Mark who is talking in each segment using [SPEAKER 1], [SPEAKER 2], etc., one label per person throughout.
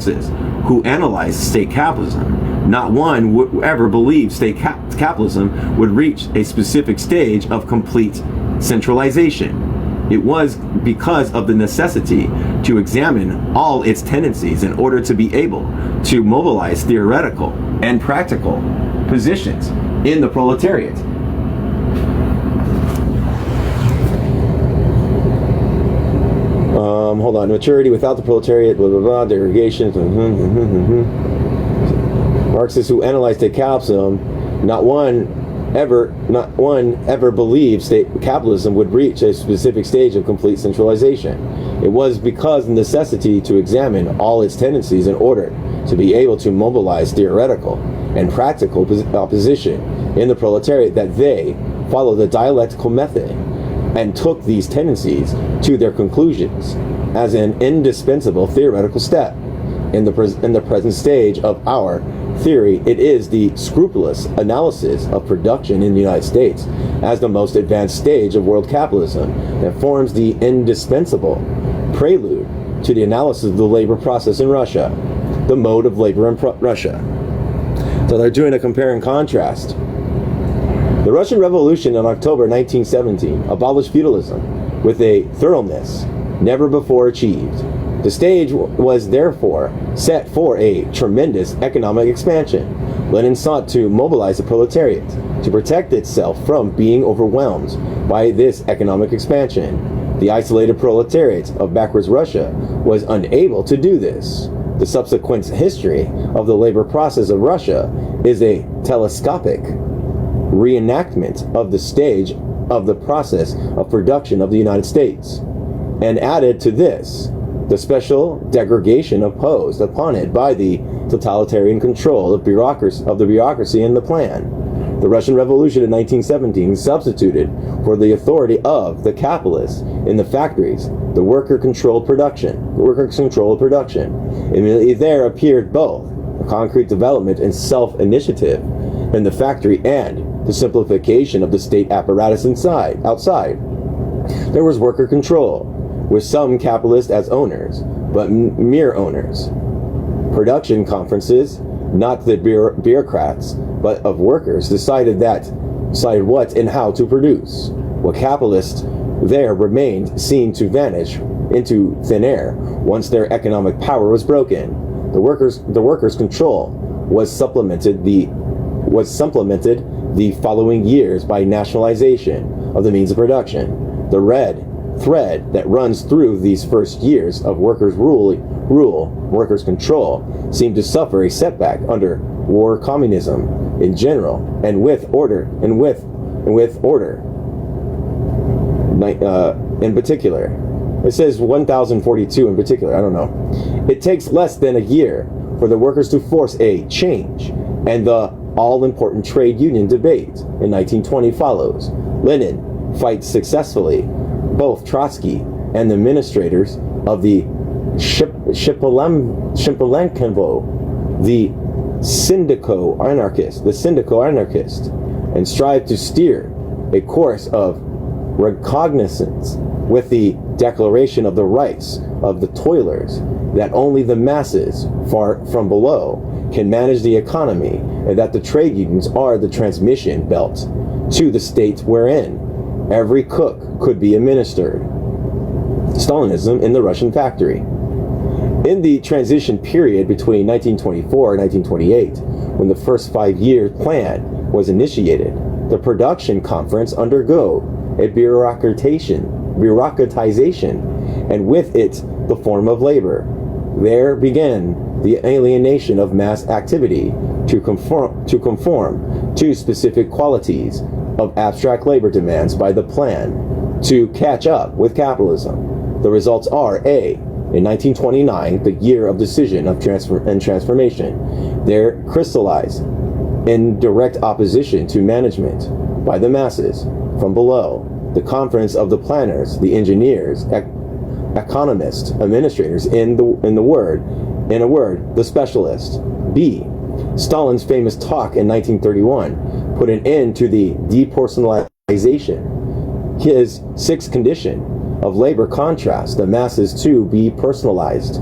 [SPEAKER 1] Marxists who analyzed state capitalism, not one would ever believe state capitalism would reach a specific stage of complete centralization. It was because of the necessity to examine all its tendencies in order to be able to mobilize theoretical and practical positions in the proletariat. Hold on. Maturity without the proletariat, blah, blah, blah, derogation. Marxists who analyzed state capitalism, not one ever believed state capitalism would reach a specific stage of complete centralization. It was because of the necessity to examine all its tendencies in order to be able to mobilize theoretical and practical opposition in the proletariat that they followed the dialectical method and took these tendencies to their conclusions as an indispensable theoretical step. In the present stage of our theory, it is the scrupulous analysis of production in the United States as the most advanced stage of world capitalism that forms the indispensable prelude to the analysis of the labor process in Russia, the mode of labor in Russia. So they're doing a compare and contrast. The Russian Revolution in October 1917 abolished feudalism with a thoroughness never before achieved. The stage was therefore set for a tremendous economic expansion. Lenin sought to mobilize the proletariat to protect itself from being overwhelmed by this economic expansion. The isolated proletariat of backwards Russia was unable to do this. The subsequent history of the labor process of Russia is a telescopic reenactment of the stage of the process of production of the United States, and added to this the special degradation imposed upon it by the totalitarian control of the bureaucracy and the plan. The Russian Revolution in 1917 substituted for the authority of the capitalists in the factories the worker-controlled production. Immediately there appeared both a concrete development and self-initiative in the factory and the simplification of the state apparatus outside. There was worker control, with some capitalists as owners, but mere owners. Production conferences, not the bureaucrats, but of workers, decided what and how to produce. What capitalists there remained seen to vanish into thin air once their economic power was broken. The workers' control was supplemented the following years by nationalization of the means of production. The red thread that runs through these first years of workers' workers' control, seemed to suffer a setback under war communism in general, and with order in particular. It says 1042 in particular, I don't know. It takes less than a year for the workers to force a change, and the all-important trade union debate in 1920 follows. Lenin fights successfully both Trotsky and the administrators of the Shipolenkovo, the syndico-anarchist, and strive to steer a course of recognizance with the declaration of the rights of the toilers, that only the masses far from below can manage the economy, and that the trade unions are the transmission belt to the state wherein every cook could be administered. Stalinism in the Russian factory. In the transition period between 1924 and 1928, when the first 5-year plan was initiated, the production conference undergo a bureaucratization, and with it the form of labor. There began the alienation of mass activity to conform to specific qualities of abstract labor demands by the plan to catch up with capitalism. The results are A. In 1929, the year of decision of transformation, there crystallized in direct opposition to management by the masses from below, the conference of the planners, the engineers, economists, administrators, in a word, the specialists. B. Stalin's famous talk in 1931 put an end to the depersonalization. His sixth condition of labor contrasts the masses to be personalized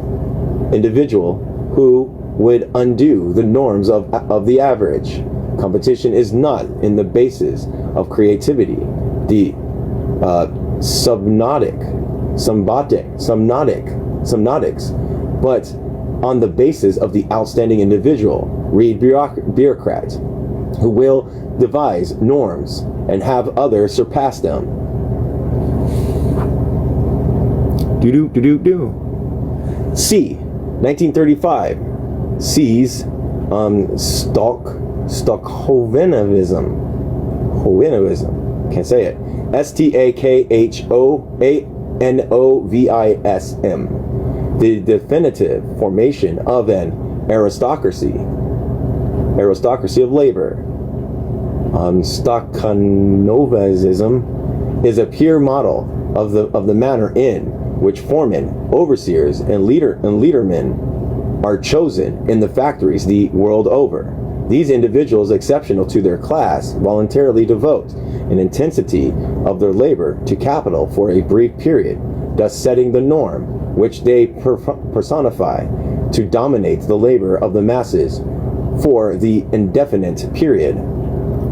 [SPEAKER 1] individual who would undo the norms of the average. Competition is not in the basis of creativity, the somnotics, but on the basis of the outstanding individual, read bureaucrat, who will devise norms and have others surpass them. C. 1935 sees Stockhovenism. Can't say it. Stakhanovism. The definitive formation of an aristocracy of labor. Stakhanovism is a pure model of the manner in which foremen, overseers, and leadermen are chosen in the factories the world over. These individuals, exceptional to their class, voluntarily devote an intensity of their labor to capital for a brief period, thus setting the norm which they personify to dominate the labor of the masses for the indefinite period.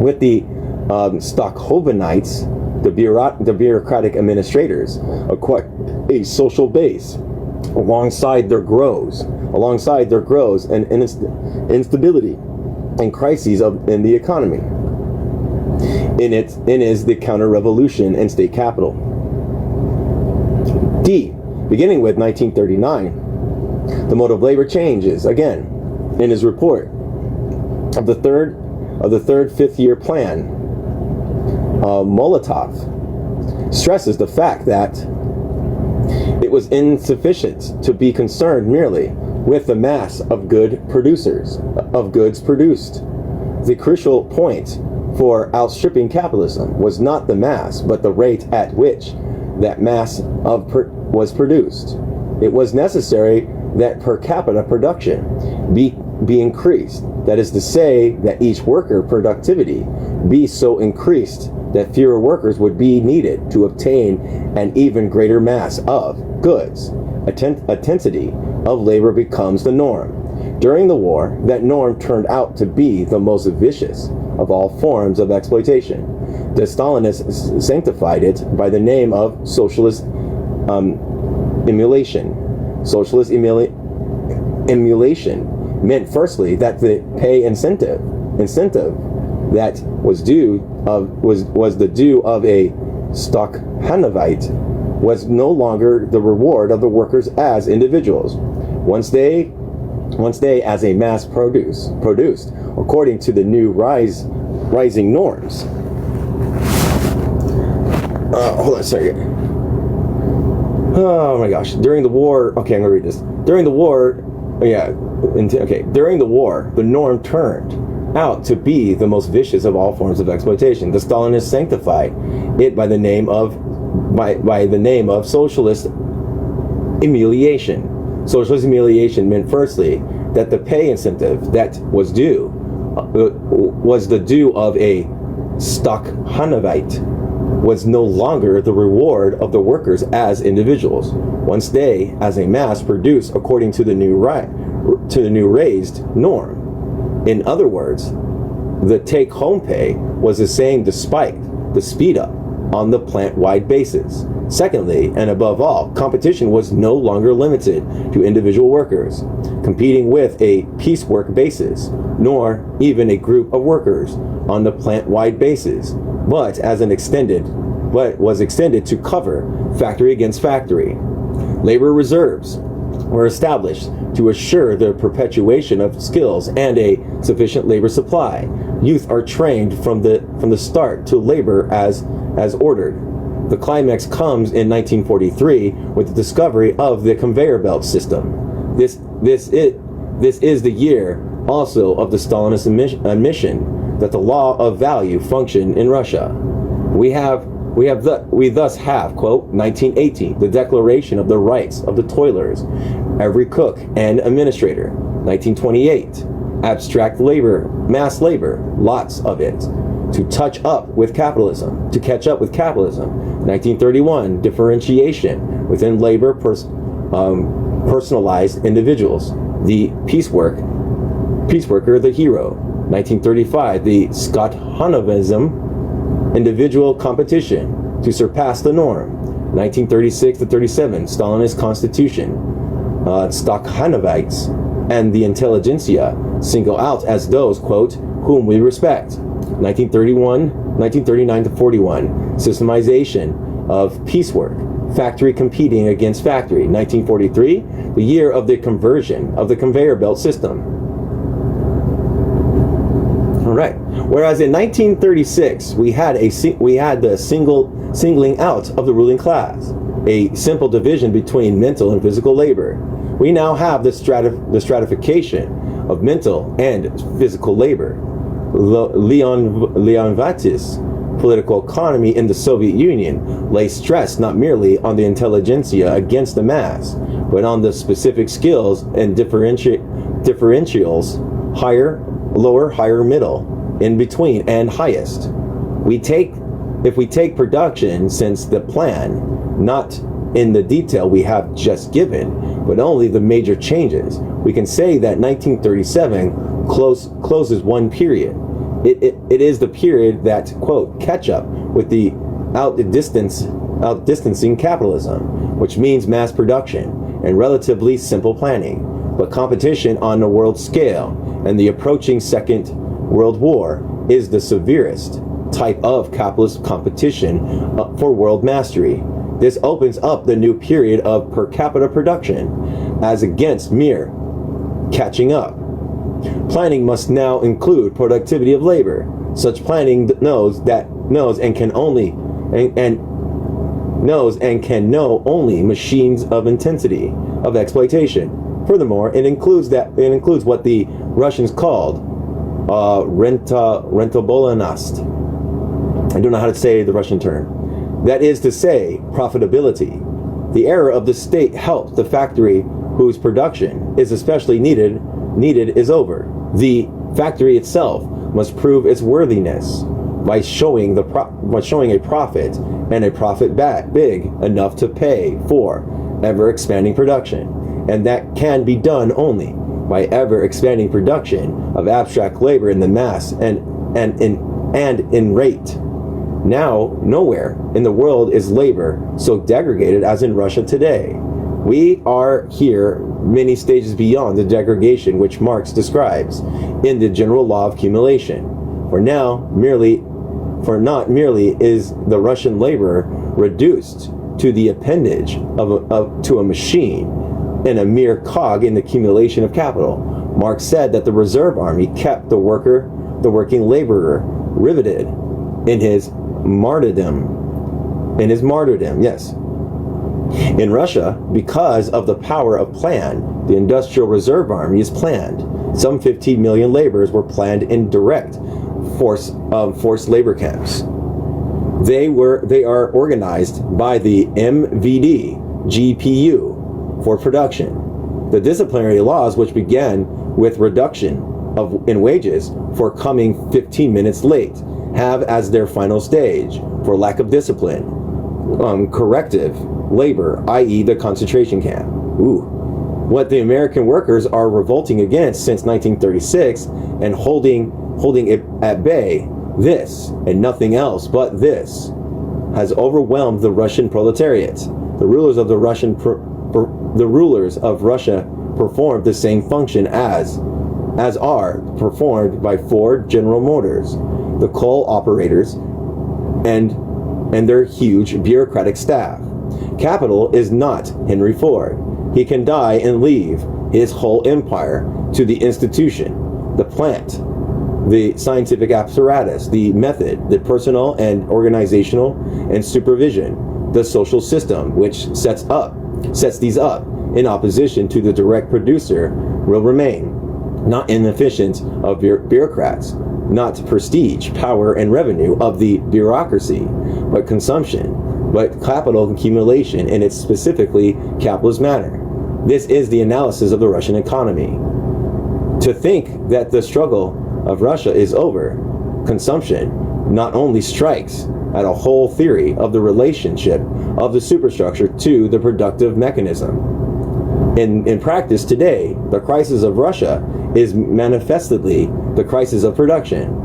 [SPEAKER 1] With the Stockhovenites, the bureaucratic administrators acquire a social base alongside their grows and instability and crises in the economy. In is the counter-revolution and state capital. D. Beginning with 1939, the mode of labor changes again. In his report of the third fifth-year plan, Molotov stresses the fact that it was insufficient to be concerned merely with the mass of goods produced. The crucial point for outstripping capitalism was not the mass, but the rate at which that mass was produced. It was necessary that per capita production be increased. That is to say, that each worker productivity be so increased that fewer workers would be needed to obtain an even greater mass of goods. Intensity of labor becomes the norm. During the war, that norm turned out to be the most vicious of all forms of exploitation. The Stalinists sanctified it by the name of socialist emulation. Socialist emulation meant firstly that the pay incentive that was the due of a Stakhanovite was no longer the reward of the workers as individuals. Once they as a mass produced according to the new rising norms. Hold on a second. Oh my gosh. During the war, okay, I'm gonna read this. During the war, during the war, the norm turned out to be the most vicious of all forms of exploitation. The Stalinists sanctified it by the name of socialist emulation. Socialist emulation meant firstly that the pay incentive that was the due of a Stakhanovite was no longer the reward of the workers as individuals. Once they, as a mass, produce according to the new raised norm. In other words, the take-home pay was the same despite the speed up on the plant-wide basis. Secondly, and above all, competition was no longer limited to individual workers competing with a piecework basis, nor even a group of workers on the plant-wide basis, but was extended to cover factory against factory. Labor reserves were established to assure the perpetuation of skills and a sufficient labor supply. Youth are trained from the start to labor as ordered. The climax comes in 1943 with the discovery of the conveyor belt system. This is the year also of the Stalinist admission that the law of value functioned in Russia. We thus have, quote, 1918, the Declaration of the Rights of the Toilers, every cook and administrator. 1928, abstract labor, mass labor, lots of it, to catch up with capitalism. 1931, differentiation within labor, personalized individuals. the peace worker, the hero. 1935, the Stokhanovism, individual competition to surpass the norm. 1936 to 37, Stalinist constitution. Stokhanovites and the intelligentsia single out as those, quote, whom we respect. 1939 to 41, systemization of piecework, factory competing against factory. 1943, the year of the conversion of the conveyor belt system. All right. Whereas in 1936, we had the singling out of the ruling class, a simple division between mental and physical labor. We now have the stratification of mental and physical labor. Leontiev's political economy in the Soviet Union lay stress not merely on the intelligentsia against the mass, but on the specific skills and differentials, higher, lower, higher, middle, in between, and highest. If we take production since the plan, not in the detail we have just given, but only the major changes, we can say that 1937 closes one period. It is the period that, quote, catch up with the outdistancing capitalism, which means mass production and relatively simple planning, but competition on a world scale, and the approaching Second World War is the severest type of capitalist competition for world mastery. This opens up the new period of per capita production as against mere catching up. Planning must now include productivity of labor. Such planning knows and can know only machines of intensity, of exploitation. Furthermore, it includes what the Russians called rentabolenost. I don't know how to say the Russian term. That is to say, profitability. The era of the state helped the factory whose production is especially needed is over. The factory itself must prove its worthiness by showing a profit, and a profit big enough to pay for ever expanding production, and that can be done only by ever expanding production of abstract labor in the mass and in rate. Now, nowhere in the world is labor so degraded as in Russia today. We are here many stages beyond the degradation which Marx describes in the general law of accumulation. For not merely is the Russian laborer reduced to the appendage to a machine and a mere cog in the accumulation of capital. Marx said that the reserve army kept the working laborer riveted in his martyrdom. Yes. In Russia, because of the power of plan, the industrial reserve army is planned. Some 15 million laborers were planned in direct forced labor camps. They are organized by the MVD GPU for production. The disciplinary laws, which began with reduction in wages for coming 15 minutes late, have as their final stage, for lack of discipline, corrective labor, i.e. the concentration camp. What the American workers are revolting against since 1936 and holding it at bay, this and nothing else but this, has overwhelmed the Russian proletariat. The rulers of Russia performed the same function as are performed by Ford, General Motors, the coal operators, and their huge bureaucratic staff. Capital is not Henry Ford. He can die and leave his whole empire to the institution, the plant, the scientific apparatus, the method, the personal and organizational and supervision, the social system which sets these up in opposition to the direct producer will remain. Not inefficient of bureaucrats, not prestige, power, and revenue of the bureaucracy, but consumption, but capital accumulation in its specifically capitalist manner. This is the analysis of the Russian economy. To think that the struggle of Russia is over, consumption not only strikes at a whole theory of the relationship of the superstructure to the productive mechanism, In practice today, the crisis of Russia is manifestly the crisis of production.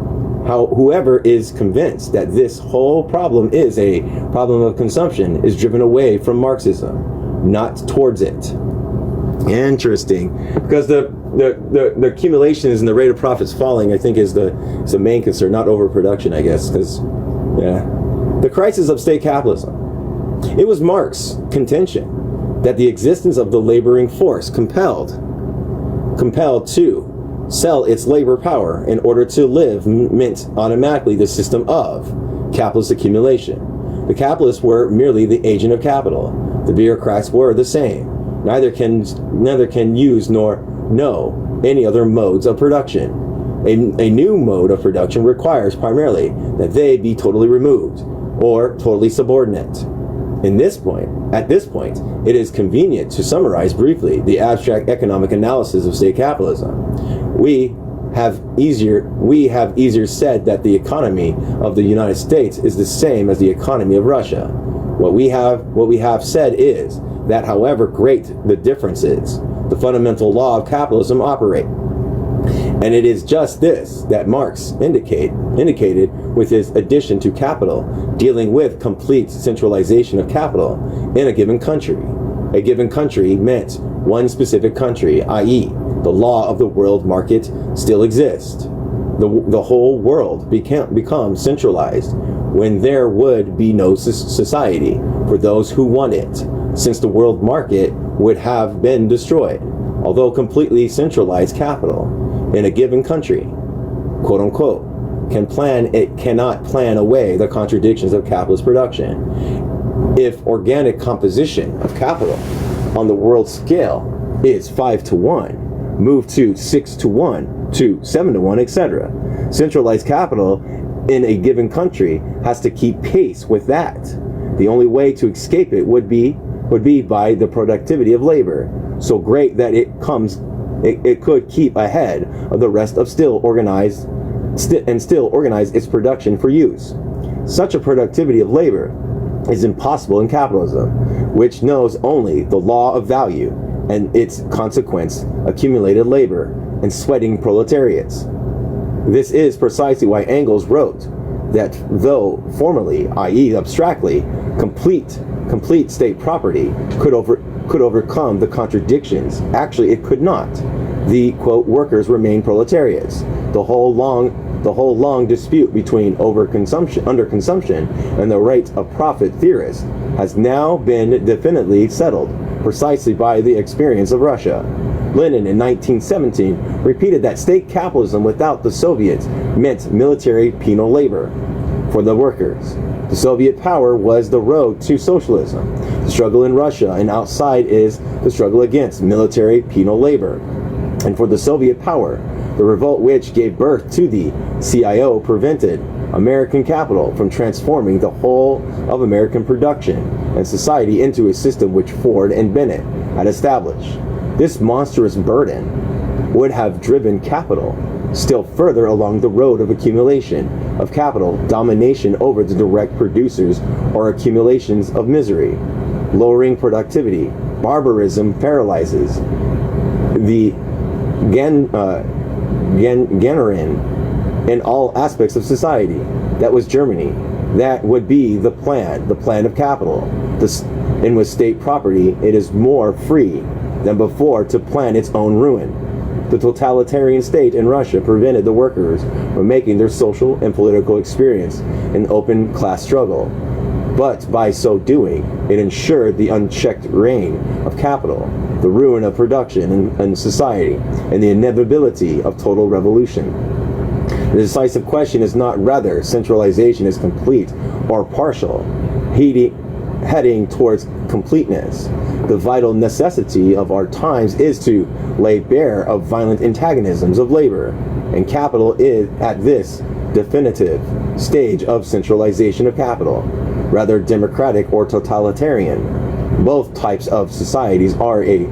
[SPEAKER 1] Whoever is convinced that this whole problem is a problem of consumption is driven away from Marxism, not towards it. Interesting, because the accumulations and the rate of profits falling, I think, is the main concern, not overproduction, I guess, because, yeah. The crisis of state capitalism. It was Marx's contention that the existence of the laboring force compelled to sell its labor power in order to live meant automatically the system of capitalist accumulation. The capitalists were merely the agent of capital. The bureaucrats were the same. Neither can use nor know any other modes of production. A new mode of production requires primarily that they be totally removed or totally subordinate. At this point, it is convenient to summarize briefly the abstract economic analysis of state capitalism. We have easier said that the economy of the United States is the same as the economy of Russia. What we have said is that however great the difference is, the fundamental law of capitalism operate. And it is just this that Marx indicated with his addition to capital, dealing with complete centralization of capital in a given country. A given country meant one specific country, i.e., the law of the world market still exists. The whole world becomes centralized when there would be no society for those who want it, since the world market would have been destroyed. Although completely centralized capital in a given country, quote unquote, cannot plan away the contradictions of capitalist production. If organic composition of capital on the world scale is 5-to-1, move to 6-to-1 to 7-to-1, etc., centralized capital in a given country has to keep pace with that. The only way to escape it would be by the productivity of labor, so great that it could keep ahead of the rest of still organize its production for use. Such a productivity of labor is impossible in capitalism, which knows only the law of value and its consequence, accumulated labor and sweating proletariats. This is precisely why Engels wrote that though formally, i.e. abstractly, complete state property could overcome the contradictions, actually it could not. The, quote, workers remain proletariats. The whole long dispute between underconsumption and the rate of profit theorists has now been definitely settled precisely by the experience of Russia. Lenin in 1917 repeated that state capitalism without the Soviets meant military penal labor for the workers. The Soviet power was the road to socialism. The struggle in Russia and outside is the struggle against military penal labor. And for the Soviet power, the revolt which gave birth to the CIO prevented American capital from transforming the whole of American production and society into a system which Ford and Bennett had established. This monstrous burden would have driven capital still further along the road of accumulation of capital, domination over the direct producers, or accumulations of misery. Lowering productivity, barbarism paralyzes. The Gannerin in all aspects of society. That was Germany. That would be the plan of capital. And with state property, it is more free than before to plan its own ruin. The totalitarian state in Russia prevented the workers from making their social and political experience an open class struggle. But by so doing, it ensured the unchecked reign of capital, the ruin of production and society, and the inevitability of total revolution. The decisive question is not whether centralization is complete or partial, heading towards completeness. The vital necessity of our times is to lay bare of violent antagonisms of labor, and capital is at this definitive stage of centralization of capital, rather democratic or totalitarian. Both types of societies are in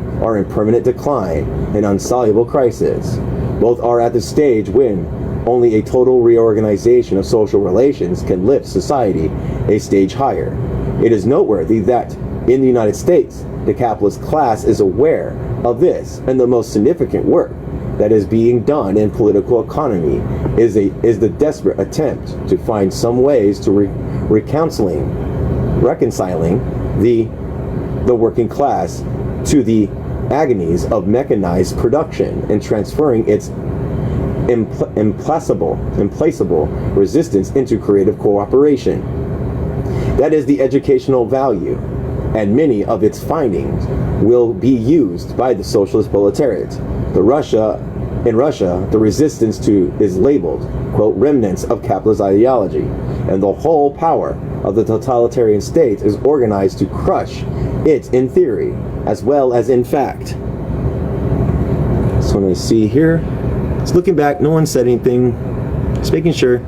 [SPEAKER 1] permanent decline and insoluble crisis. Both are at the stage when only a total reorganization of social relations can lift society a stage higher. It is noteworthy that in the United States, the capitalist class is aware of this, and the most significant work that is being done in political economy is the desperate attempt to find some ways to reconciling the working class to the agonies of mechanized production and transferring its implacable resistance into creative cooperation. That is the educational value, and many of its findings will be used by the socialist proletariat. In Russia, the resistance to is labeled, quote, remnants of capitalist ideology, and the whole power of the totalitarian state is organized to crush it in theory as well as in fact. So I'm going to see here. Just looking back, no one said anything. Just making sure.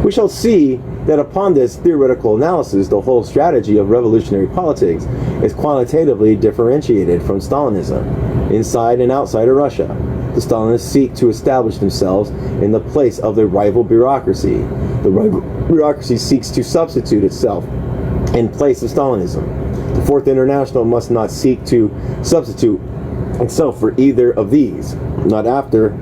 [SPEAKER 1] We shall see that upon this theoretical analysis, the whole strategy of revolutionary politics is quantitatively differentiated from Stalinism, inside and outside of Russia. The Stalinists seek to establish themselves in the place of the rival bureaucracy. The rival bureaucracy seeks to substitute itself in place of Stalinism. The Fourth International must not seek to substitute itself for either of these, not after,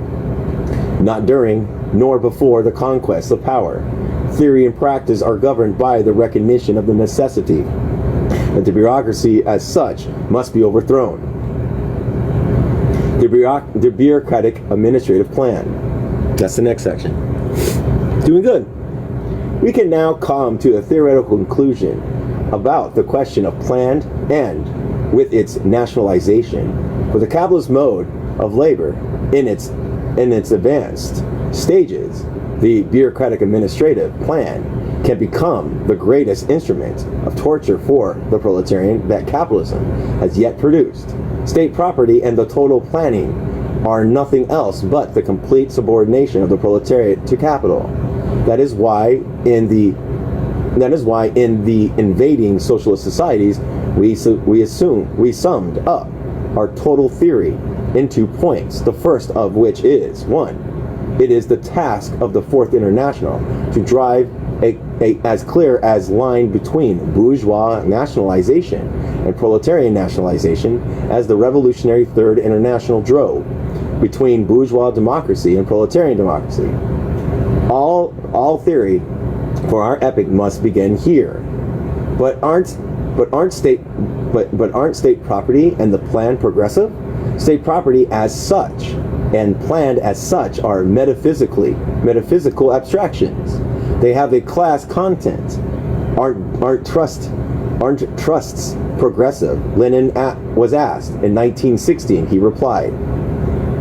[SPEAKER 1] not during, nor before the conquest of power. Theory and practice are governed by the recognition of the necessity that the bureaucracy as such must be overthrown. The bureaucratic administrative plan. That's the next section. Doing good. We can now come to a theoretical conclusion about the question of planned and with its nationalization. For the capitalist mode of labor in its advanced stages, the bureaucratic administrative plan can become the greatest instrument of torture for the proletarian that capitalism has yet produced. State property and the total planning are nothing else but the complete subordination of the proletariat to capital. That is why in the invading socialist societies we summed up our total theory into points, the first of which is 1. It is the task of the Fourth International to drive a as clear as line between bourgeois nationalization and proletarian nationalization as the revolutionary Third International drove between bourgeois democracy and proletarian democracy. All theory for our epoch must begin here. But aren't state property and the plan progressive? State property as such and planned as such are metaphysical abstractions. They have a class content. Aren't trusts progressive? Lenin was asked in 1916. He replied,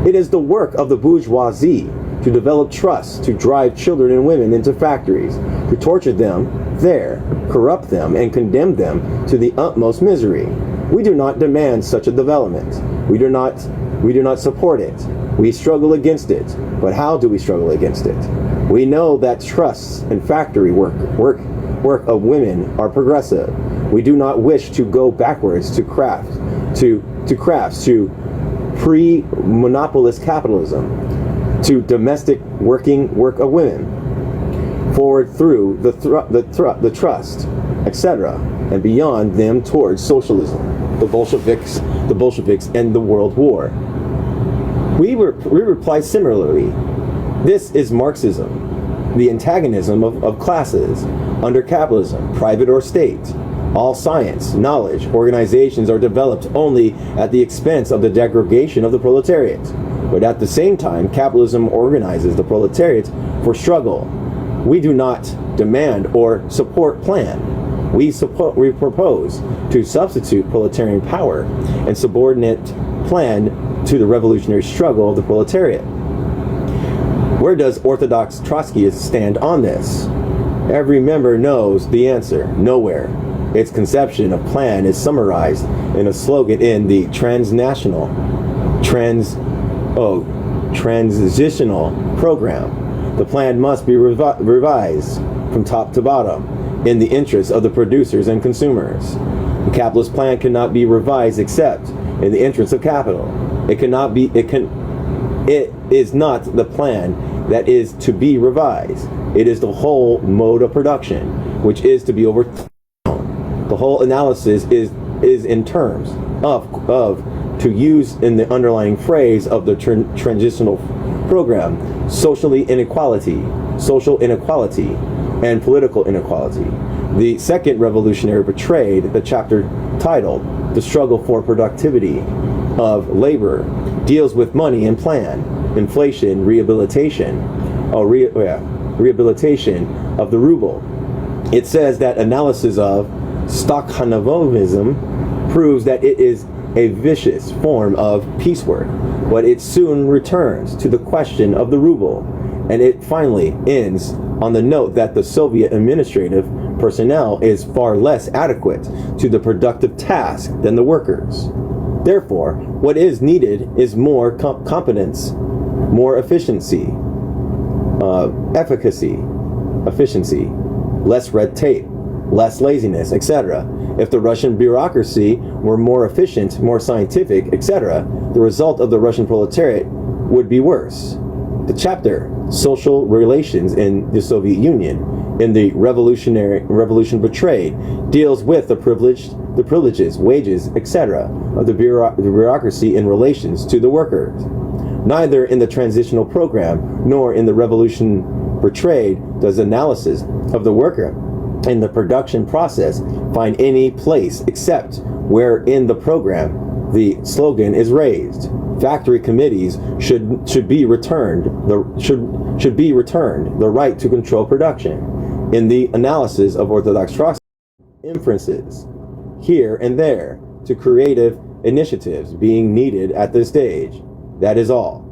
[SPEAKER 1] "It is the work of the bourgeoisie to develop trusts, to drive children and women into factories, to torture them there, corrupt them, and condemn them to the utmost misery. We do not demand such a development. We do not support it. We struggle against it. But how do we struggle against it? We know that trusts and factory work of women are progressive. We do not wish to go backwards to crafts, to pre-monopolist capitalism, to domestic work of women, forward through the trust, etc., and beyond them towards socialism, the Bolsheviks, and the World War." We reply similarly. This is Marxism, the antagonism of classes under capitalism, private or state. All science, knowledge, organizations are developed only at the expense of the degradation of the proletariat. But at the same time, capitalism organizes the proletariat for struggle. We do not demand or support plan. We propose to substitute proletarian power and subordinate plan to the revolutionary struggle of the proletariat. Where does Orthodox Trotskyists stand on this? Every member knows the answer: nowhere. Its conception of plan is summarized in a slogan in the transitional program. The plan must be revised from top to bottom in the interests of the producers and consumers. The capitalist plan cannot be revised except in the interests of capital. It is not the plan that is to be revised. It is the whole mode of production which is to be overthrown. The whole analysis is in terms of to use in the underlying phrase of the transitional program, social inequality, and political inequality. The second revolutionary portrayed the chapter titled "The Struggle for Productivity of Labor," deals with money and plan, inflation, rehabilitation of the ruble. It says that analysis of Stakhanovism proves that it is a vicious form of piecework, but it soon returns to the question of the ruble, and it finally ends on the note that the Soviet administrative personnel is far less adequate to the productive task than the workers. Therefore, what is needed is more competence, more efficiency, less red tape, less laziness, etc. If the Russian bureaucracy were more efficient, more scientific, etc., the result of the Russian proletariat would be worse. The chapter, Social Relations in the Soviet Union, in the Revolution Betrayed, deals with the privileges, wages, etc. of the bureaucracy in relations to the workers. Neither in the transitional program nor in the Revolution Betrayed does analysis of the worker in the production process find any place except where in the program the slogan is raised. Factory committees should be returned the right to control production. In the analysis of Orthodox Trotsky, inferences here and there to creative initiatives being needed at this stage. That is all.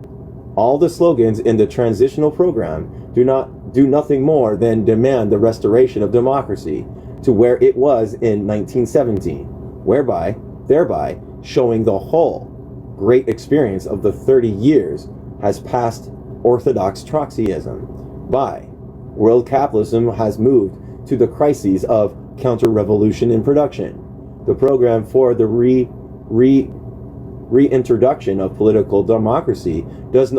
[SPEAKER 1] All the slogans in the transitional program do nothing more than demand the restoration of democracy to where it was in 1917, thereby showing the whole great experience of the 30 years has passed Orthodox Trotskyism by. World capitalism has moved to the crises of counter-revolution in production. The program for the reintroduction of political democracy does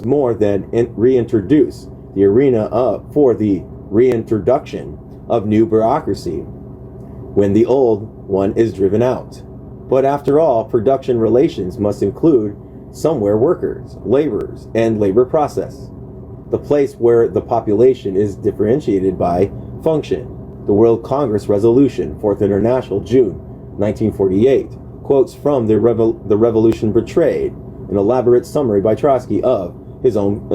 [SPEAKER 1] more than reintroduce the arena for the reintroduction of new bureaucracy when the old one is driven out. But after all, production relations must include somewhere workers, laborers, and labor process. The place where the population is differentiated by function. The World Congress Resolution, 4th International, June 1948, quotes from the Revolution Betrayed, an elaborate summary by Trotsky of his own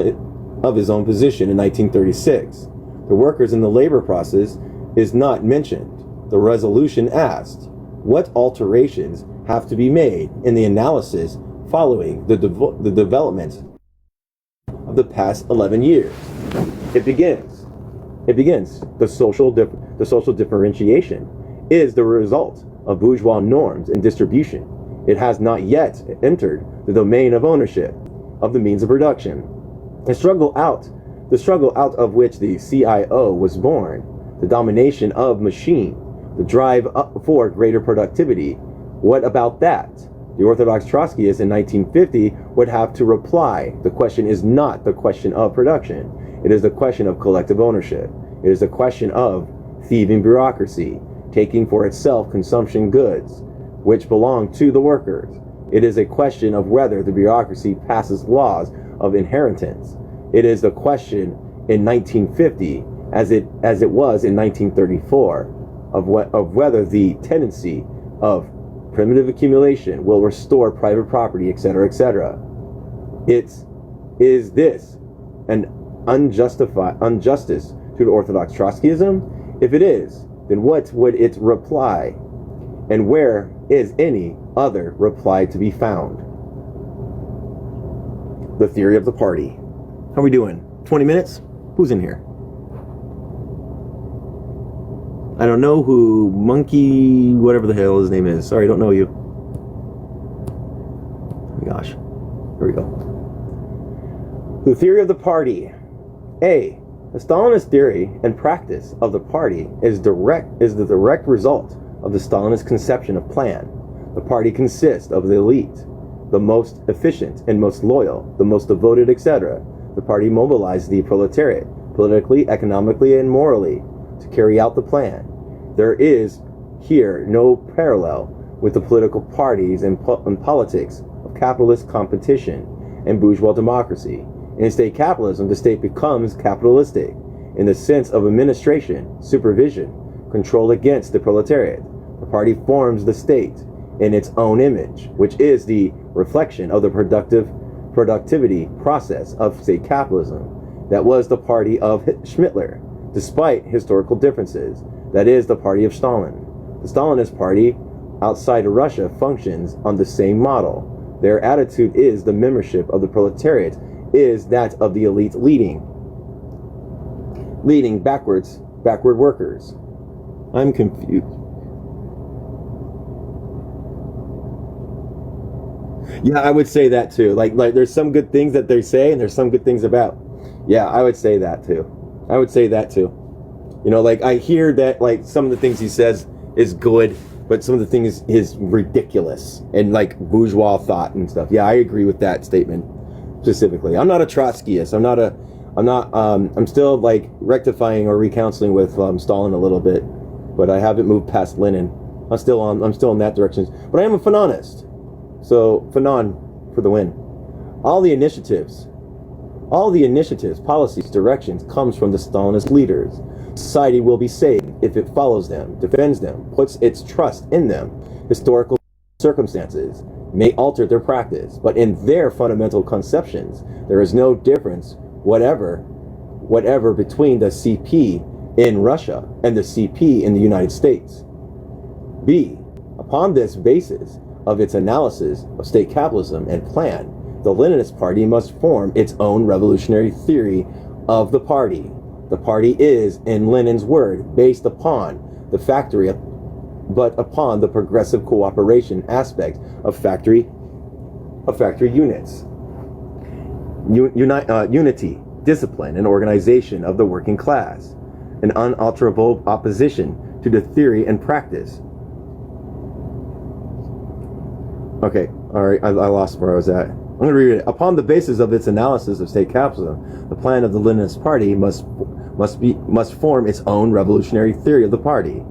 [SPEAKER 1] position in 1936. The workers in the labor process is not mentioned. The resolution asked, what alterations have to be made in the analysis following the development of the past 11 years? It begins. The social differentiation is the result of bourgeois norms and distribution. It has not yet entered the domain of ownership of the means of production. The struggle out of which the CIO was born, the domination of machine, the drive up for greater productivity. What about that? The Orthodox Trotskyists in 1950 would have to reply, the question is not the question of production. It is the question of collective ownership. It is the question of thieving bureaucracy, taking for itself consumption goods, which belong to the workers. It is a question of whether the bureaucracy passes laws of inheritance. It is the question in 1950, as it was in 1934, of whether the tendency of primitive accumulation will restore private property, etc., etc. Is this an injustice to the Orthodox Trotskyism? If it is, then what would it reply? And where is any other reply to be found? The theory of the party. How are we doing? 20 minutes? Who's in here? I don't know who Monkey, whatever the hell his name is. Sorry, I don't know you. Oh my gosh. Here we go. The theory of the party. A. The Stalinist theory and practice of the party is the direct result of the Stalinist conception of plan. The party consists of the elite, the most efficient and most loyal, the most devoted, etc. The party mobilized the proletariat, politically, economically, and morally, to carry out the plan. There is here no parallel with the political parties and politics of capitalist competition and bourgeois democracy. In state capitalism, the state becomes capitalistic in the sense of administration, supervision, control against the proletariat. The party forms the state in its own image, which is the reflection of the productivity process of state capitalism. That was the party of Schmittler, despite historical differences. That is the party of Stalin. The Stalinist party outside of Russia functions on the same model. Their attitude is the membership of the proletariat is that of the elite leading backward workers. I'm confused. Yeah, I would say that too. Like there's some good things that they say and there's some good things about. Yeah, I would say that too. I would say that too. You know, like I hear that like some of the things he says is good, but some of the things is ridiculous and like bourgeois thought and stuff. Yeah, I agree with that statement specifically. I'm not a Trotskyist. I'm still like rectifying or recounseling with Stalin a little bit, but I haven't moved past Lenin. I'm still in that direction. But I am a Fanonist. So Fanon for the win. All the initiatives, policies, directions comes from the Stalinist leaders. Society will be saved if it follows them, defends them, puts its trust in them. Historical circumstances may alter their practice, but in their fundamental conceptions, there is no difference whatever between the CP in Russia and the CP in the United States. B. Upon this basis of its analysis of state capitalism and plan, the Leninist Party must form its own revolutionary theory of the party. The party is, in Lenin's word, based upon the factory, but upon the progressive cooperation aspect of factory units. Unity, discipline, and organization of the working class. An unalterable opposition to the theory and practice. Okay, all right, I lost where I was at. I'm going to read it. Upon the basis of its analysis of state capitalism, the plan of the Leninist Party must form its own revolutionary theory of the party.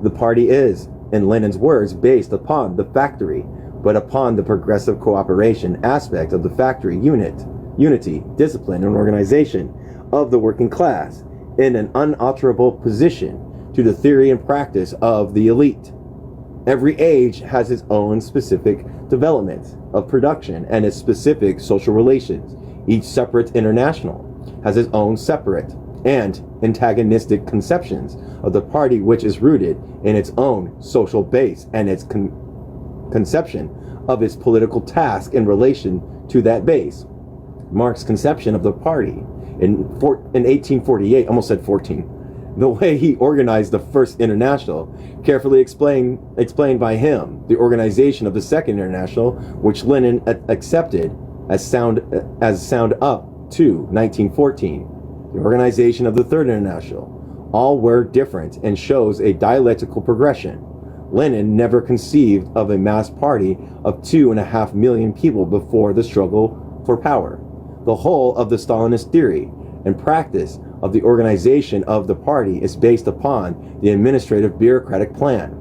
[SPEAKER 1] The party is, in Lenin's words, based upon the factory, but upon the progressive cooperation aspect of the factory unity, discipline, and organization of the working class, in an unalterable position to the theory and practice of the elite. Every age has its own specific development of production and its specific social relations. Each separate international has its own separate and antagonistic conceptions of the party, which is rooted in its own social base and its conception of its political task in relation to that base. Marx's conception of the party in 1848, almost said 14, the way he organized the First International, carefully explained by him the organization of the Second International, which Lenin accepted as sound up to 1914, the organization of the Third International. All were different and shows a dialectical progression. Lenin never conceived of a mass party of 2.5 million people before the struggle for power. The whole of the Stalinist theory and practice of the organization of the party is based upon the administrative bureaucratic plan.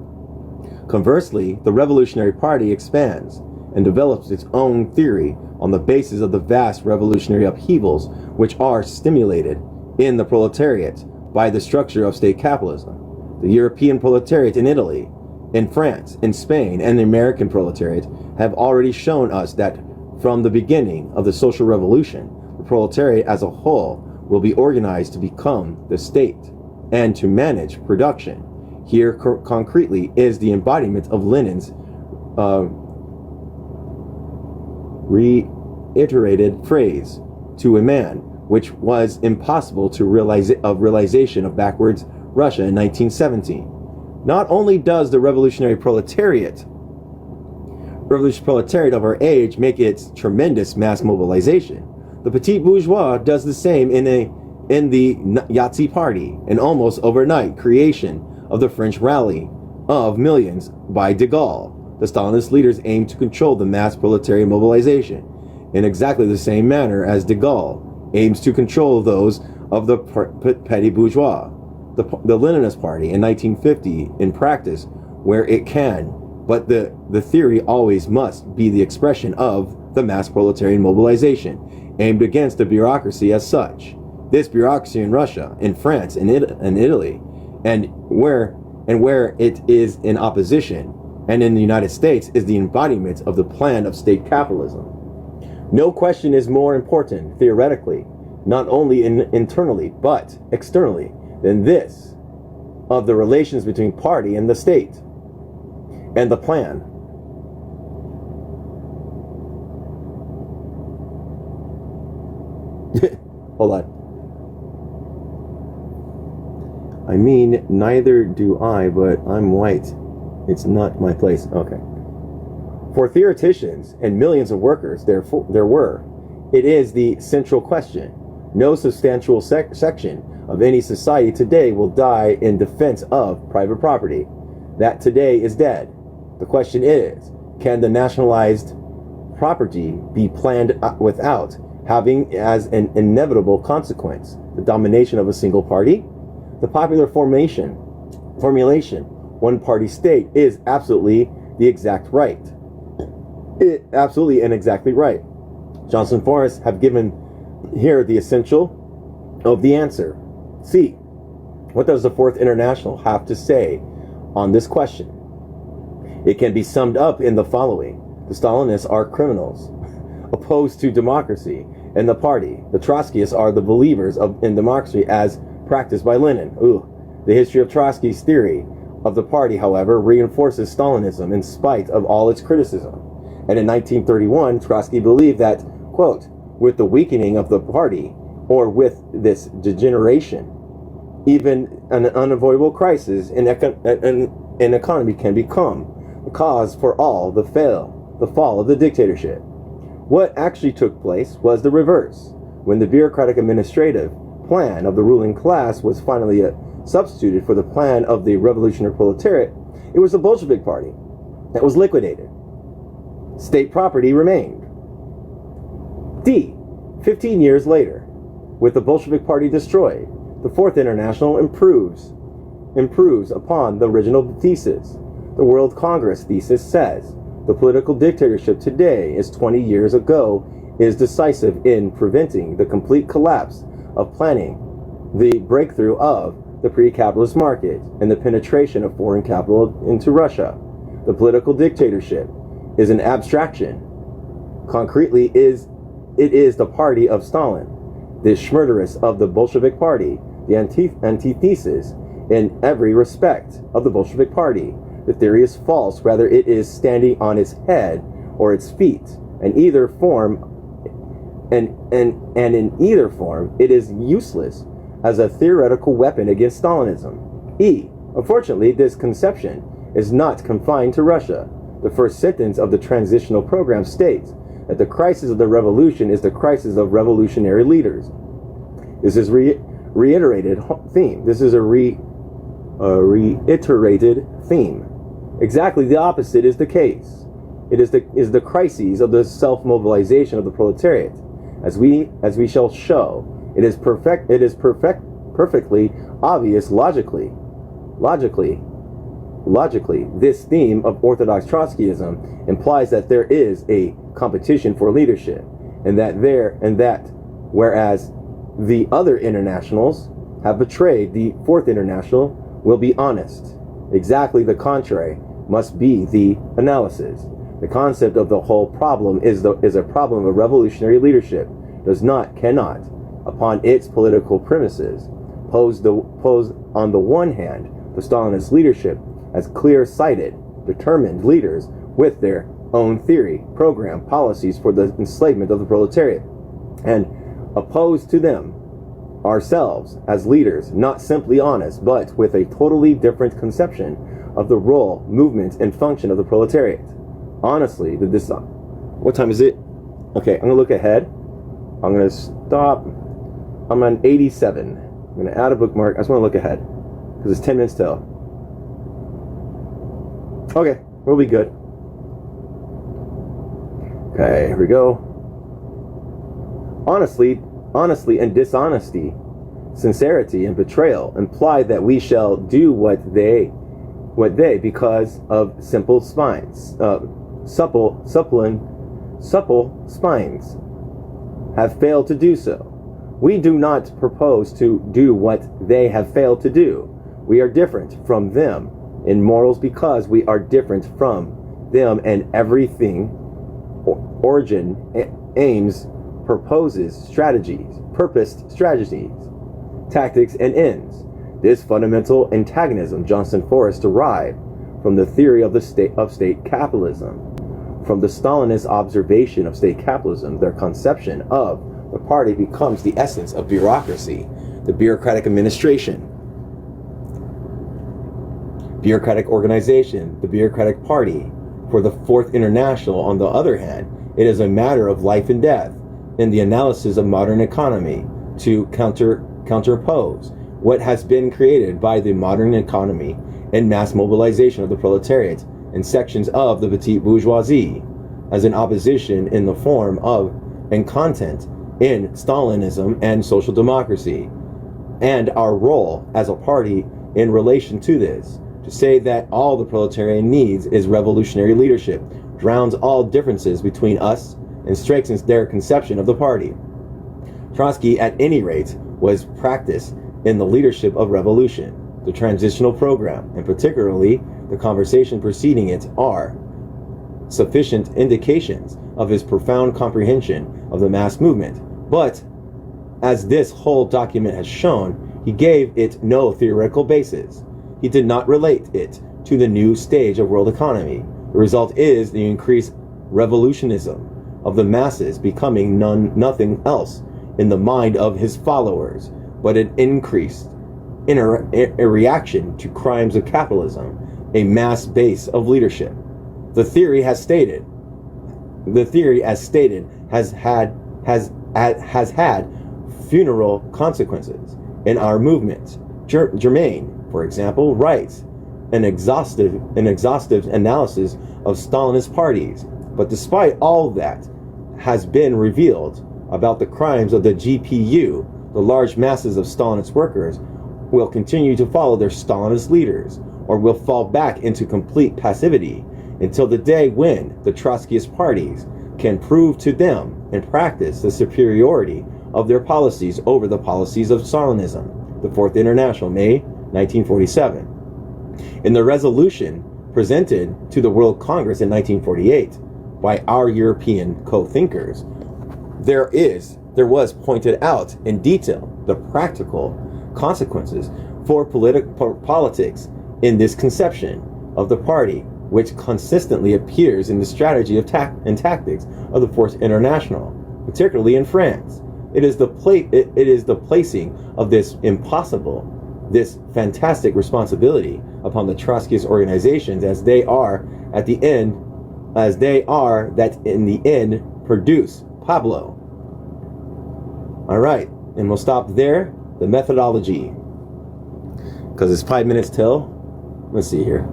[SPEAKER 1] Conversely, the Revolutionary Party expands and develops its own theory on the basis of the vast revolutionary upheavals which are stimulated in the proletariat by the structure of state capitalism. The European proletariat in Italy, in France, in Spain, and the American proletariat have already shown us that from the beginning of the social revolution, the proletariat as a whole will be organized to become the state and to manage production. Here concretely is the embodiment of Lenin's reiterated phrase, to a man, which was impossible to realization of backwards Russia in 1917. Not only does the revolutionary proletariat of our age make its tremendous mass mobilization, the petit bourgeois does the same in the Nazi Party, an almost overnight creation of the French rally of millions by de Gaulle. The Stalinist leaders aimed to control the mass proletarian mobilization in exactly the same manner as de Gaulle aims to control those of the petit bourgeois. The Leninist Party in 1950, in practice, where it can, but the theory always must be the expression of the mass proletarian mobilization aimed against the bureaucracy as such. This bureaucracy in Russia, in France, in Italy, and where it is in opposition, and in the United States, is the embodiment of the plan of state capitalism. No question is more important, theoretically, not only internally, but externally, than this of the relations between party and the state, and the plan. Hold on. I mean, neither do I, but I'm white. It's not my place. Okay. For theoreticians and millions of workers, it is the central question. No substantial section of any society today will die in defense of private property. That today is dead. The question is, can the nationalized property be planned without having as an inevitable consequence the domination of a single party? The popular formulation, one-party state, is absolutely the exact right. Absolutely and exactly right. Johnson Forrest have given here the essential of the answer. See, what does the Fourth International have to say on this question? It can be summed up in the following. The Stalinists are criminals, opposed to democracy and the party. The Trotskyists are the believers in democracy as practiced by Lenin. The history of Trotsky's theory of the party, however, reinforces Stalinism in spite of all its criticism. And in 1931, Trotsky believed that, quote, with the weakening of the party, or with this degeneration, even an unavoidable crisis in economy can become the cause for all the fall of the dictatorship. What actually took place was the reverse. When the bureaucratic administrative plan of the ruling class was finally substituted for the plan of the revolutionary proletariat, it was the Bolshevik Party that was liquidated. State property remained. 15 years later, with the Bolshevik Party destroyed, the Fourth International improves upon the original thesis. The World Congress thesis says the political dictatorship today is 20 years ago is decisive in preventing the complete collapse of planning, the breakthrough of the pre-capitalist market, and the penetration of foreign capital into Russia. The political dictatorship is an abstraction. Concretely, it is the party of Stalin, the Schmurderus of the Bolshevik Party, the antithesis in every respect of the Bolshevik Party. The theory is false, rather it is standing on its head or its feet. In either form, and in either form, it is useless as a theoretical weapon against Stalinism. Unfortunately, this conception is not confined to Russia. The first sentence of the transitional program states that the crisis of the revolution is the crisis of revolutionary leaders. This is reiterated theme. This is a reiterated theme. Exactly the opposite is the case. It is the crises of the self-mobilization of the proletariat. As we shall show, it is perfectly obvious logically, this theme of Orthodox Trotskyism implies that there is a competition for leadership, and that whereas the other internationals have betrayed, the Fourth International will be honest. Exactly the contrary must be the analysis. The concept of the whole problem is a problem of revolutionary leadership cannot, upon its political premises, pose on the one hand the Stalinist leadership as clear-sighted, determined leaders with their own theory, program, policies for the enslavement of the proletariat, and oppose to them ourselves as leaders, not simply honest, but with a totally different conception of the role, movement, and function of the proletariat. Honestly, what time is it? Okay, I'm going to look ahead. I'm going to stop. I'm on 87. I'm going to add a bookmark. I just want to look ahead because it's 10 minutes till. Okay, we'll be good. Okay, here we go. Honesty and dishonesty, sincerity and betrayal imply that we shall do what they because of supple spines, have failed to do so. We do not propose to do what they have failed to do. We are different from them in morals because we are different from them, and everything origin aims, purposes strategies, tactics, and ends. This fundamental antagonism Johnson Forrest derived from the theory of state capitalism. From the Stalinist observation of state capitalism, their conception of the party becomes the essence of bureaucracy, the bureaucratic administration, bureaucratic organization, the bureaucratic party. For the Fourth International, on the other hand, it is a matter of life and death in the analysis of modern economy to counterpose what has been created by the modern economy and mass mobilization of the proletariat and sections of the petite bourgeoisie as an opposition in the form of and content in Stalinism and social democracy, and our role as a party in relation to this. To say that all the proletariat needs is revolutionary leadership drowns all differences between us and strengthens their conception of the party. Trotsky, at any rate, was practiced in the leadership of revolution. The transitional program, and particularly the conversation preceding it, are sufficient indications of his profound comprehension of the mass movement. But, as this whole document has shown, he gave it no theoretical basis. He did not relate it to the new stage of world economy. The result is the increased revolutionism of the masses becoming nothing else in the mind of his followers, but an increased a reaction to crimes of capitalism, a mass base of leadership. The theory as stated has had funeral consequences in our movement. Germain, for example, writes an exhaustive analysis of Stalinist parties. But despite all that has been revealed about the crimes of the GPU, the large masses of Stalinist workers will continue to follow their Stalinist leaders, or will fall back into complete passivity until the day when the Trotskyist parties can prove to them in practice the superiority of their policies over the policies of Stalinism. The Fourth International, May 1947. In the resolution presented to the World Congress in 1948 by our European co-thinkers, there was pointed out in detail the practical consequences for politics in this conception of the party, which consistently appears in the strategy of and tactics of the Fourth International, particularly in France. It is the placing of this fantastic responsibility upon the Trotskyist organizations as they are that in the end produce Pablo. All right, and we'll stop there. The methodology, because it's 5 minutes till. Let's see here.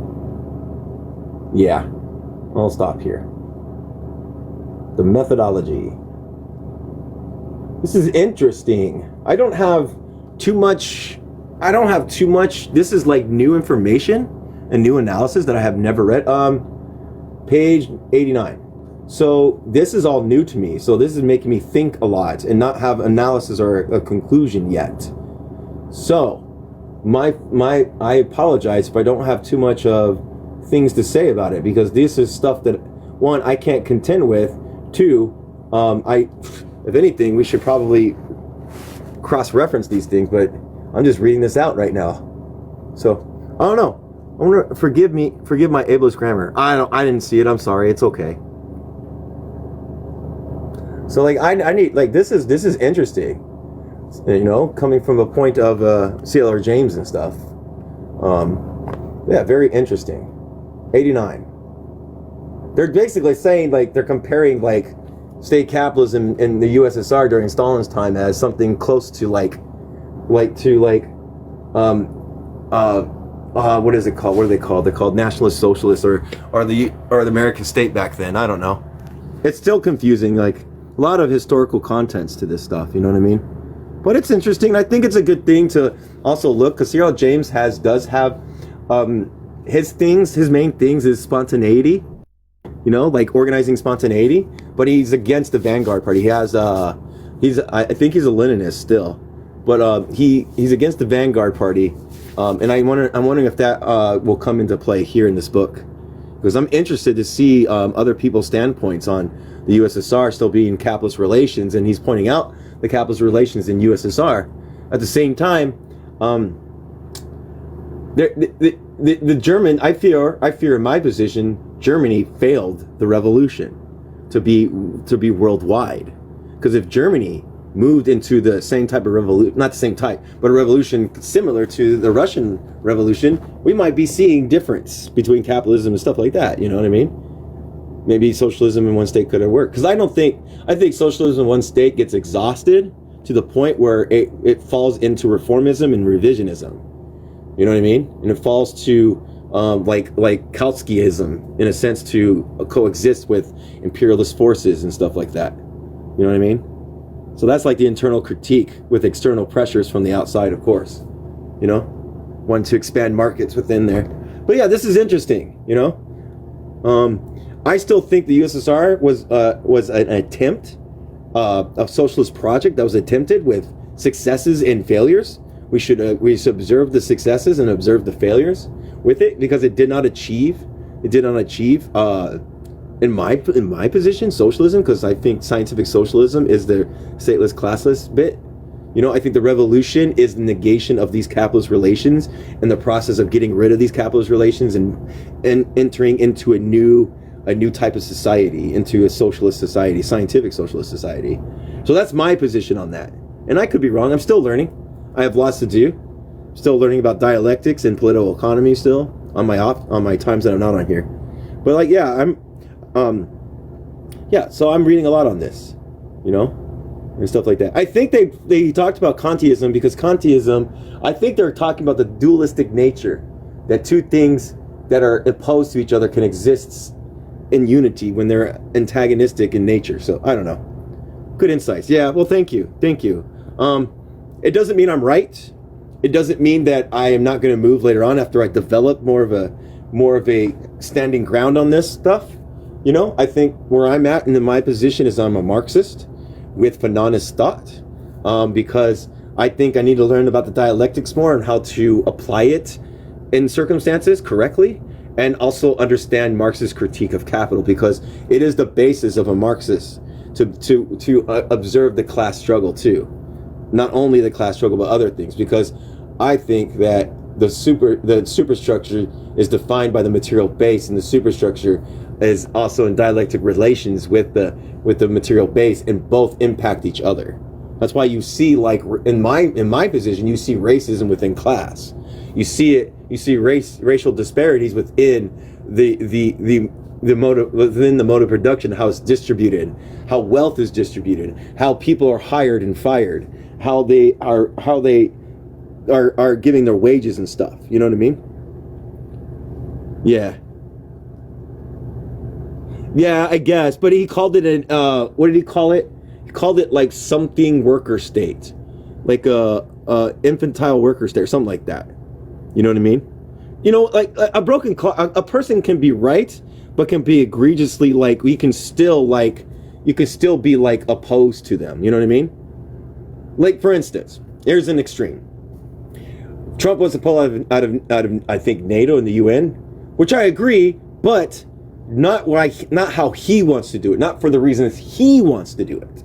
[SPEAKER 1] Yeah, I'll stop here. The methodology. This is interesting. I don't have too much. This is like new information and new analysis that I have never read. Page 89. So this is all new to me. So this is making me think a lot and not have analysis or a conclusion yet. So I apologize if I don't have too much of things to say about it, because this is stuff that, one, I can't contend with. Two, if anything, we should probably cross-reference these things, but I'm just reading this out right now. So I don't know. I wonder, forgive my ableist grammar. I didn't see it. I'm sorry. It's okay. So like I need, like, this is interesting. You know, coming from a point of C.L.R. James and stuff. Yeah, very interesting. 89. They're basically saying, like, they're comparing, like, state capitalism in the USSR during Stalin's time as something close to what is it called? What are they called? They're called nationalist socialists or the American state back then. I don't know. It's still confusing. Like, a lot of historical contents to this stuff. You know what I mean? But it's interesting. I think it's a good thing to also look, because C.L. James does have his main things is spontaneity, you know, like organizing spontaneity. But he's against the vanguard party. He has I think he's a Leninist still, but he's against the vanguard party, and I'm wondering if that will come into play here in this book, because I'm interested to see other people's standpoints on the USSR still being capitalist relations, and he's pointing out the capitalist relations in USSR. At the same time, the German, I fear in my position, Germany failed the revolution to be worldwide. Because if Germany moved into the same type of revolution, not the same type, but a revolution similar to the Russian Revolution, we might be seeing difference between capitalism and stuff like that. You know what I mean? Maybe socialism in one state could have worked. Because I think socialism in one state gets exhausted to the point where it falls into reformism and revisionism. You know what I mean? And it falls to like Kautskyism, in a sense, to coexist with imperialist forces and stuff like that. You know what I mean? So that's like the internal critique with external pressures from the outside, of course. You know, one to expand markets within there. But yeah, this is interesting. You know, I still think the USSR was an attempt, a socialist project that was attempted with successes and failures. We should observe the successes and observe the failures with it, because it did not achieve. In my position, socialism, because I think scientific socialism is the stateless, classless bit. You know, I think the revolution is the negation of these capitalist relations and the process of getting rid of these capitalist relations and entering into a new type of society, into a socialist society, scientific socialist society. So that's my position on that. And I could be wrong. I'm still learning. I have lots to do. Still learning about dialectics and political economy still on my times that I'm not on here. But like, yeah, so I'm reading a lot on this, you know, and stuff like that. I think they talked about Kantianism, because Kantianism, I think they're talking about the dualistic nature, that two things that are opposed to each other can exist in unity when they're antagonistic in nature. So I don't know. Good insights. Yeah. Well, thank you. It doesn't mean I'm right. It doesn't mean that I am not going to move later on after I develop more of a standing ground on this stuff. You know, I think where I'm at and in my position is I'm a Marxist with Fanonist thought, because I think I need to learn about the dialectics more and how to apply it in circumstances correctly, and also understand Marx's critique of capital, because it is the basis of a Marxist to observe the class struggle too. Not only the class struggle, but other things, because I think that the superstructure is defined by the material base, and the superstructure is also in dialectic relations with the material base, and both impact each other. That's why you see, like in my position, you see racism within class. You see racial disparities within the mode of production, how it's distributed, how wealth is distributed, how people are hired and fired, how they are giving their wages and stuff. You know what I mean? Yeah, I guess. But he called it what did he call it? He called it like something worker state, like a infantile worker state or something like that. You know what I mean? You know, like a broken car, a person can be right, but can be egregiously, like, you can still be like opposed to them. You know what I mean? Like, for instance, here's an extreme. Trump wants to pull out of I think NATO and the UN, which I agree, but not how he wants to do it, not for the reasons he wants to do it.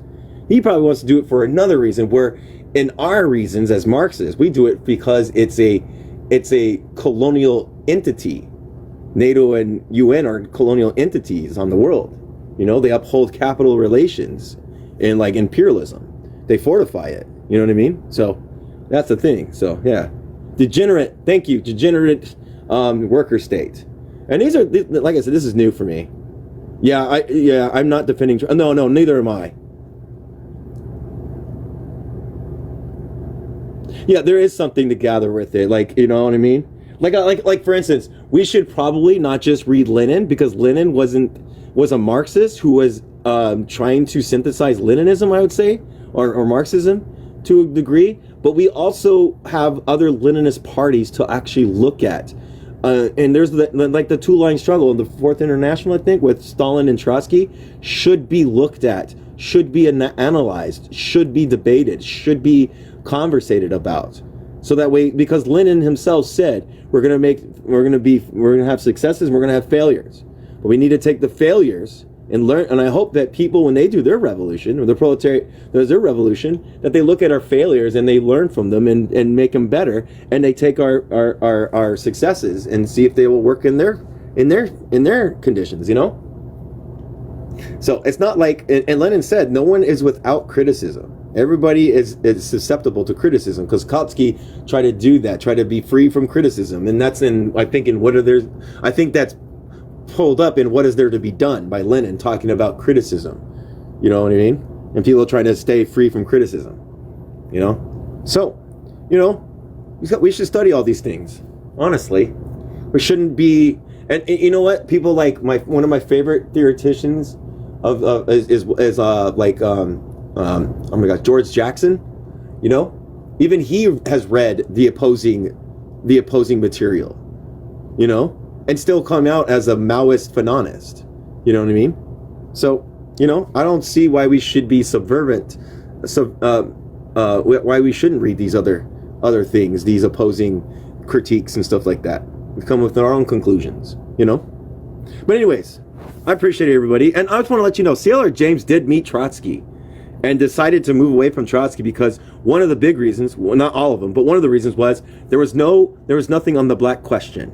[SPEAKER 1] He probably wants to do it for another reason, where in our reasons as Marxists, we do it because it's a colonial entity. NATO and UN are colonial entities on the world. You know, they uphold capital relations and like imperialism. They fortify it. You know what I mean? So that's the thing. So yeah, degenerate worker state. And these are, like I said, this is new for me. I'm not defending. No, neither am I. Yeah, there is something to gather with it. Like, you know what I mean? Like for instance, we should probably not just read Lenin, because Lenin was a Marxist who was trying to synthesize Leninism, I would say, or Marxism to a degree. But we also have other Leninist parties to actually look at And there's like the two-line struggle in the Fourth International, I think, with Stalin and Trotsky, should be looked at, should be analyzed, should be debated, should be conversated about. So that way, because Lenin himself said, we're gonna have successes, and we're gonna have failures, but we need to take the failures and learn. And I hope that people, when they do their revolution, or the proletariat does their revolution, that they look at our failures and they learn from them and make them better, and they take our successes and see if they will work in their conditions, you know. So it's not like, and Lenin said, no one is without criticism. Everybody is susceptible to criticism, because Kautsky tried to do that, try to be free from criticism, and that's I think that's pulled up in What Is There to Be Done by Lenin, talking about criticism. You know what I mean? And people trying to stay free from criticism. You know? So, you know, we should study all these things. Honestly. We shouldn't be, and you know what? People like one of my favorite theoreticians is oh my God, George Jackson. You know? Even he has read the opposing material. You know? And still come out as a Maoist fanonist. You know what I mean? So, you know, I don't see why we should be subvertant. Why we shouldn't read these other things, these opposing critiques and stuff like that. We come with our own conclusions, you know? But anyways, I appreciate everybody. And I just want to let you know, C.L.R. James did meet Trotsky and decided to move away from Trotsky because one of the big reasons, well, not all of them, but one of the reasons was there was nothing on the black question.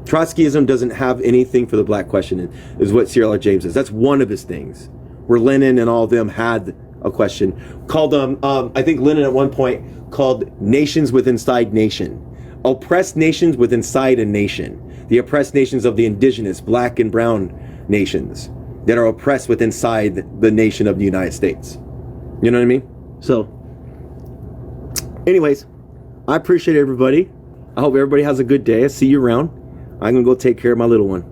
[SPEAKER 1] Trotskyism doesn't have anything for the black question, is what C.L.R. James is. That's one of his things. Where Lenin and all of them had a question called, I think Lenin at one point called nations within inside nation. Oppressed nations within inside a nation. The oppressed nations of the indigenous, black and brown nations that are oppressed within inside the nation of the United States. You know what I mean? So, anyways, I appreciate everybody. I hope everybody has a good day. I'll see you around. I'm going to go take care of my little one.